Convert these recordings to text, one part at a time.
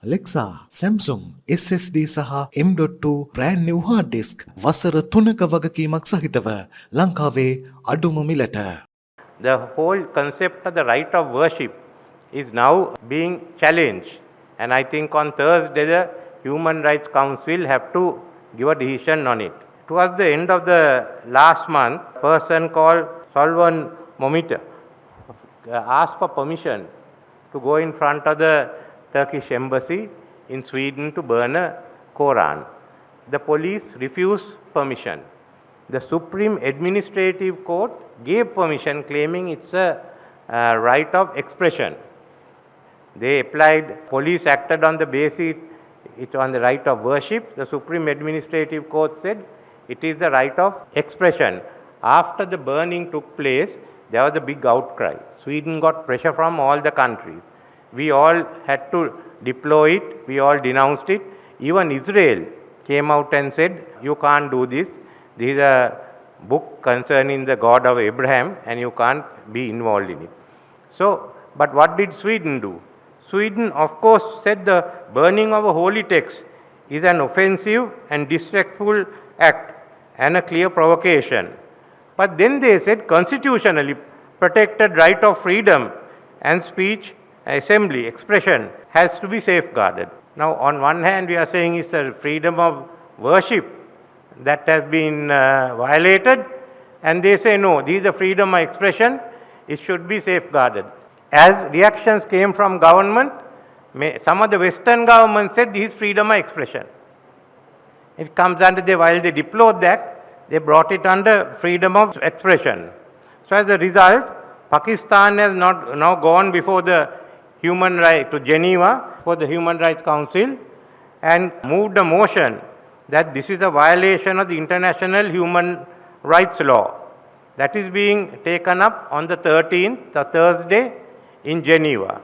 Alexa, Samsung SSD සහ M.2 brand new hard disk වසර 3ක වගකීමක් සහිතව ලංකාවේ අඩුම මිලට. The whole concept of the right of worship is now being challenged, and I think on Thursday the Human Rights Council have to give a decision on it. Towards the end of the last month, a person called Solvan Momita asked for permission to go in front of the Turkish embassy in Sweden to burn a Quran. The police refused permission. The Supreme Administrative Court gave permission, claiming it's a right of expression. They applied, police acted on the basis, it's on the right of worship. The Supreme Administrative Court said it is the right of expression. After the burning took place, there was a big outcry. Sweden got pressure from all the countries. We all had to deploy it, we all denounced it. Even Israel came out and said, you can't do this. This is a book concerning the God of Abraham and you can't be involved in it. So, but what did Sweden do? Sweden, of course, said the burning of a holy text is an offensive and disrespectful act and a clear provocation. But then they said constitutionally protected right of freedom and speech, assembly, expression has to be safeguarded. Now, on one hand, we are saying it's the freedom of worship that has been violated, and they say no, this is the freedom of expression, it should be safeguarded. As reactions came from government, some of the Western governments said this is freedom of expression. It comes under while they deplored that, they brought it under freedom of expression. So as a result, Pakistan has now gone before the Human Rights to Geneva for the Human Rights Council and moved a motion that this is a violation of the international human rights law. That is being taken up on the 13th, the Thursday, in Geneva.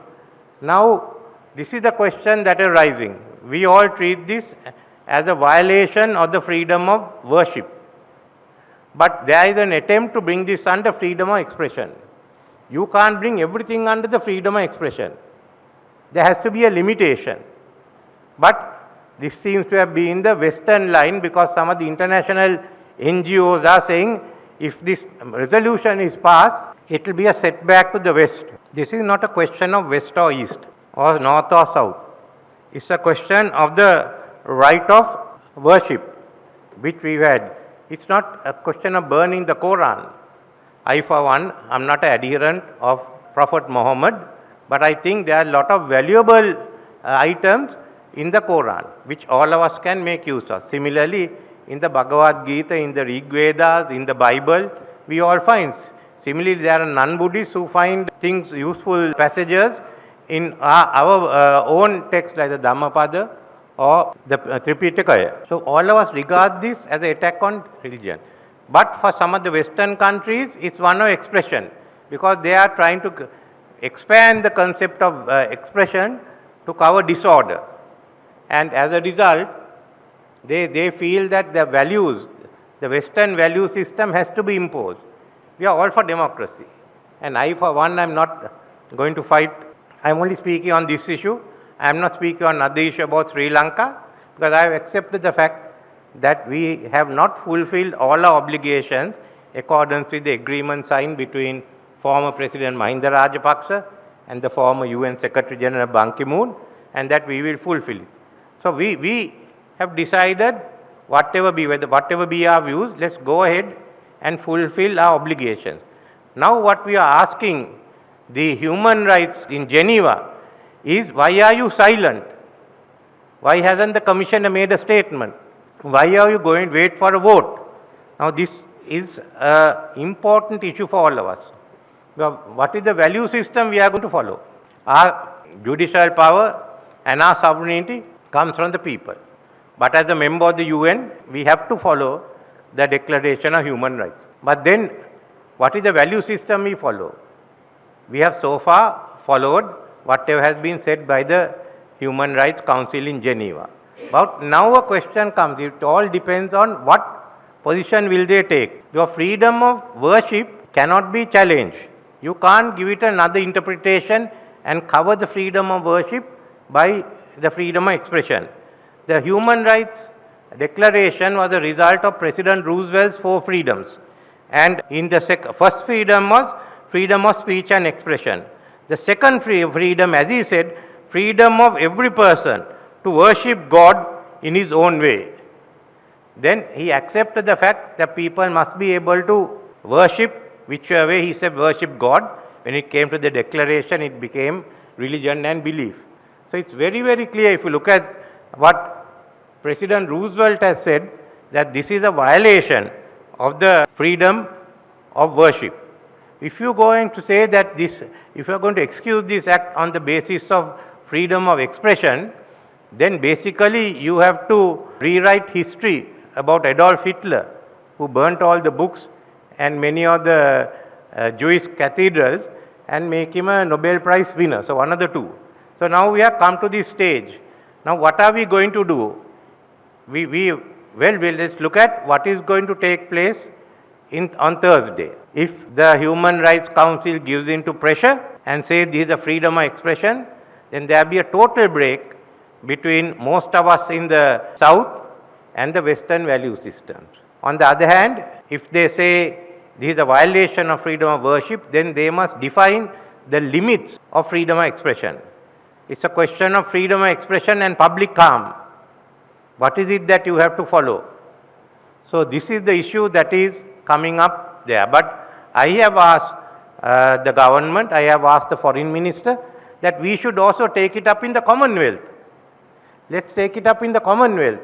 Now, this is the question that is rising. We all treat this as a violation of the freedom of worship. But there is an attempt to bring this under freedom of expression. You can't bring everything under the freedom of expression. There has to be a limitation. But this seems to have been the Western line because some of the international NGOs are saying if this resolution is passed, it will be a setback to the West. This is not a question of West or East or North or South. It's a question of the right of worship which we've had. It's not a question of burning the Quran. I, for one, am not an adherent of Prophet Muhammad, but I think there are a lot of valuable items in the Quran, which all of us can make use of. Similarly, in the Bhagavad Gita, in the Rig Vedas, in the Bible, we all find. Similarly, there are non-Buddhists who find things, useful passages in our own texts like the Dhammapada or the Tripitaka. So all of us regard this as an attack on religion. But for some of the Western countries, it's one of expression because they are trying to expand the concept of expression to cover disorder. And as a result, they feel that the values, the Western value system has to be imposed. We are all for democracy. And I, for one, am not going to fight. I am only speaking on this issue. I am not speaking on another issue about Sri Lanka because I have accepted the fact that we have not fulfilled all our obligations according to the agreement signed between former President Mahinda Rajapaksa and the former UN Secretary General Ban Ki-moon, and that we will fulfill it. So we have decided whatever be our views, let's go ahead and fulfill our obligations. Now what we are asking the human rights in Geneva is, why are you silent? Why hasn't the Commissioner made a statement? Why are you going to wait for a vote? Now this is an important issue for all of us. What is the value system we are going to follow? Our judicial power and our sovereignty comes from the people. But as a member of the UN, we have to follow the Declaration of Human Rights. But then, what is the value system we follow? We have so far followed whatever has been said by the Human Rights Council in Geneva. But now a question comes, it all depends on what position will they take. Your freedom of worship cannot be challenged. You can't give it another interpretation and cover the freedom of worship by the freedom of expression. The Human Rights Declaration was a result of President Roosevelt's 4 freedoms. And in the first freedom was freedom of speech and expression. The second freedom, as he said, freedom of every person to worship God in his own way. Then he accepted the fact that people must be able to worship whichever way he said worship God. When it came to the declaration, it became religion and belief. So it's very, very clear if you look at what President Roosevelt has said, that this is a violation of the freedom of worship. If you are going to say that this, if you are going to excuse this act on the basis of freedom of expression, then basically you have to rewrite history about Adolf Hitler, who burnt all the books and many of the Jewish cathedrals, and make him a Nobel Prize winner. So one of the two. So now we have come to this stage. Now what are we going to do? Let's look at what is going to take place on Thursday. If the Human Rights Council gives in to pressure and says this is a freedom of expression, then there will be a total break between most of us in the South and the Western value systems. On the other hand, if they say this is a violation of freedom of worship, then they must define the limits of freedom of expression. It's a question of freedom of expression and public calm. What is it that you have to follow? So this is the issue that is coming up there. But I have asked the government, I have asked the foreign minister that we should also take it up in the Commonwealth. Let's take it up in the Commonwealth.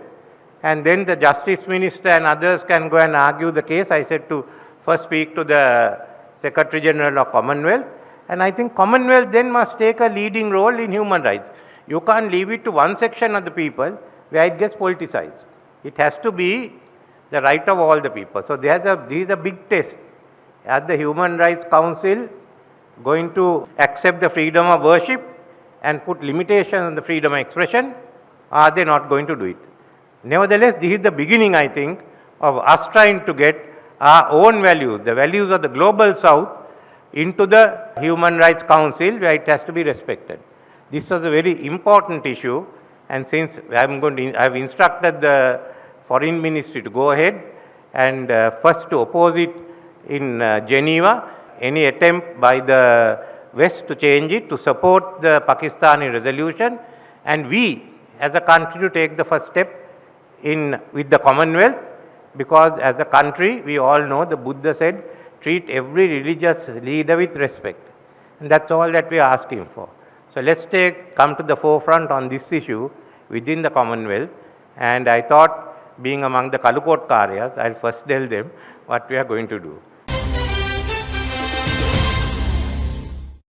And then the Justice Minister and others can go and argue the case. I said to first speak to the Secretary General of Commonwealth. And I think Commonwealth then must take a leading role in human rights. You can't leave it to one section of the people where it gets politicized. It has to be the right of all the people. So this is a big test. Are the Human Rights Council going to accept the freedom of worship and put limitations on the freedom of expression? Are they not going to do it? Nevertheless, this is the beginning, I think, of us trying to get our own values, the values of the global South, into the Human Rights Council where it has to be respected. This was a very important issue, and since I have instructed the Foreign Ministry to go ahead and first to oppose it in Geneva, any attempt by the West to change it, to support the Pakistani resolution, and we as a country to take the first step with the Commonwealth, because as a country we all know the Buddha said treat every religious leader with respect, and that's all that we are asking for. So let's come to the forefront on this issue within the Commonwealth, and I thought being among the Kalukot Karyas, I'll first tell them what we are going to do.